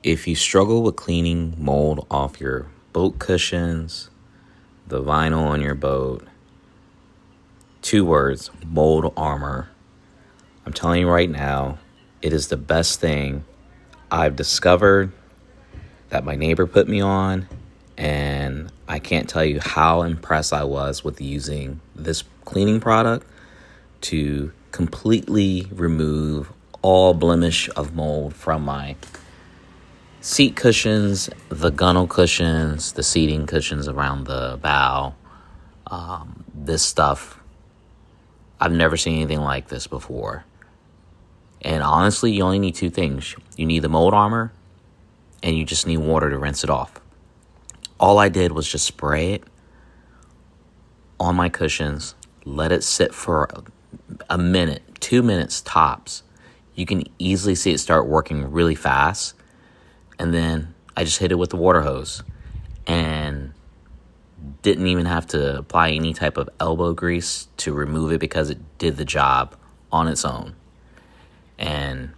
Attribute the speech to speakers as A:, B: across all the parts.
A: If you struggle with cleaning mold off your boat cushions, the vinyl on your boat, 2 words, Mold Armor. I'm telling you right now, it is the best thing I've discovered that my neighbor put me on, and I can't tell you how impressed I was with using this cleaning product to completely remove all blemish of mold from my seat cushions, the gunnel cushions, the seating cushions around the bow. This stuff, I've never seen anything like this before. And honestly, you only need 2 things. You need the Mold Armor, and you just need water to rinse it off. All I did was just spray it on my cushions, let it sit for a minute, 2 minutes tops. You can easily see it start working really fast. And then I just hit it with the water hose and didn't even have to apply any type of elbow grease to remove it because it did the job on its own. And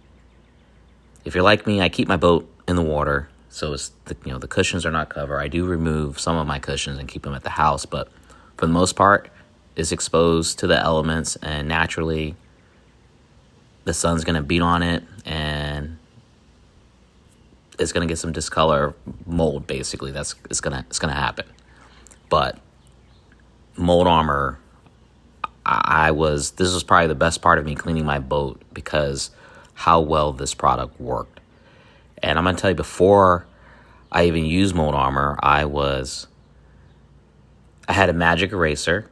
A: if you're like me, I keep my boat in the water, so it's the cushions are not covered. I do remove some of my cushions and keep them at the house, but for the most part, it's exposed to the elements, and naturally, the sun's gonna beat on it, and it's gonna get some discolor mold. Basically, it's gonna happen. But Mold Armor, this was probably the best part of me cleaning my boat because how well this product worked. And I'm gonna tell you, before I even used Mold Armor, I had a magic eraser.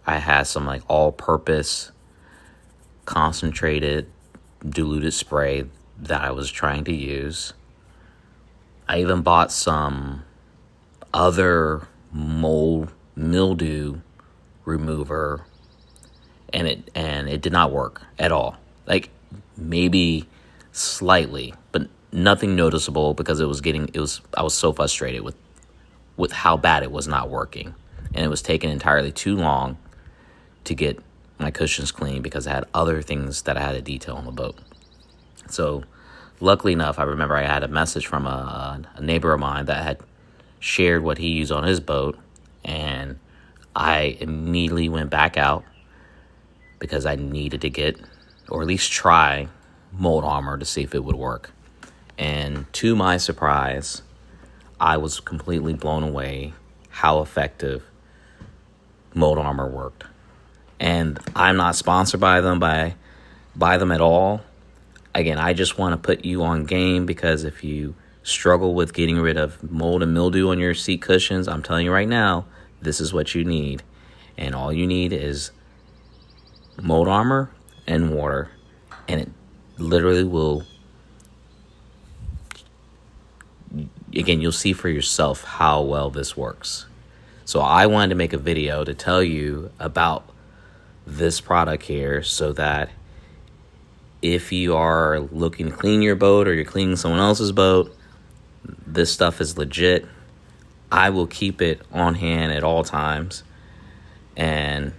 A: I had some like all-purpose concentrated diluted spray that I was trying to use. I even bought some other mildew remover, and it did not work at all. Like maybe slightly, but nothing noticeable because I was so frustrated with how bad it was not working, and it was taking entirely too long to get my cushions clean because I had other things that I had to detail on the boat. So luckily enough, I remember I had a message from a neighbor of mine that had shared what he used on his boat, and I immediately went back out because I needed to get, or at least try, Mold Armor to see if it would work. And to my surprise, I was completely blown away how effective Mold Armor worked. And I'm not sponsored by them at all. Again, I just want to put you on game because if you struggle with getting rid of mold and mildew on your seat cushions, I'm telling you right now, this is what you need. And all you need is Mold Armor and water. And it literally will, again, you'll see for yourself how well this works. So I wanted to make a video to tell you about this product here so that if you are looking to clean your boat or you're cleaning someone else's boat, this stuff is legit. I will keep it on hand at all times. And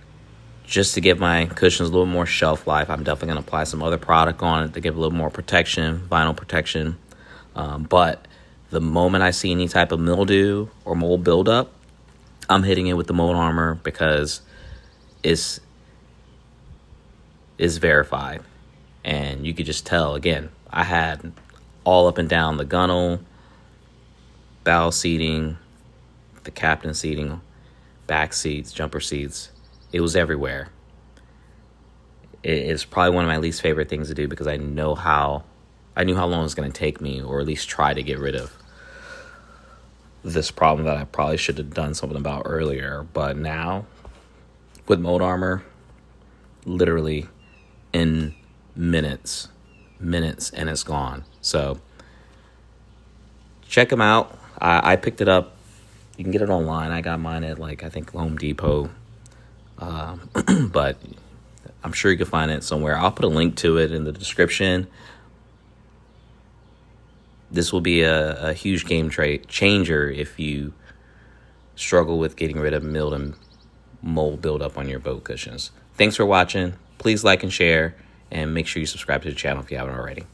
A: just to give my cushions a little more shelf life, I'm definitely going to apply some other product on it to give a little more protection, vinyl protection. But the moment I see any type of mildew or mold buildup, I'm hitting it with the Mold Armor because it's verified. And you could just tell, again, I had all up and down the gunnel, bow seating, the captain seating, back seats, jumper seats. It was everywhere. It's probably one of my least favorite things to do because I knew how long it's going to take me, or at least try to get rid of this problem that I probably should have done something about earlier. But now, with Mold Armor, literally in minutes, and it's gone. So check them out. I picked it up. You can get it online. I got mine at I think Home Depot. But I'm sure you can find it somewhere. I'll put a link to it in the description. This will be a huge game changer if you struggle with getting rid of mold and mold buildup on your boat cushions. Thanks for watching. Please like and share, and make sure you subscribe to the channel if you haven't already.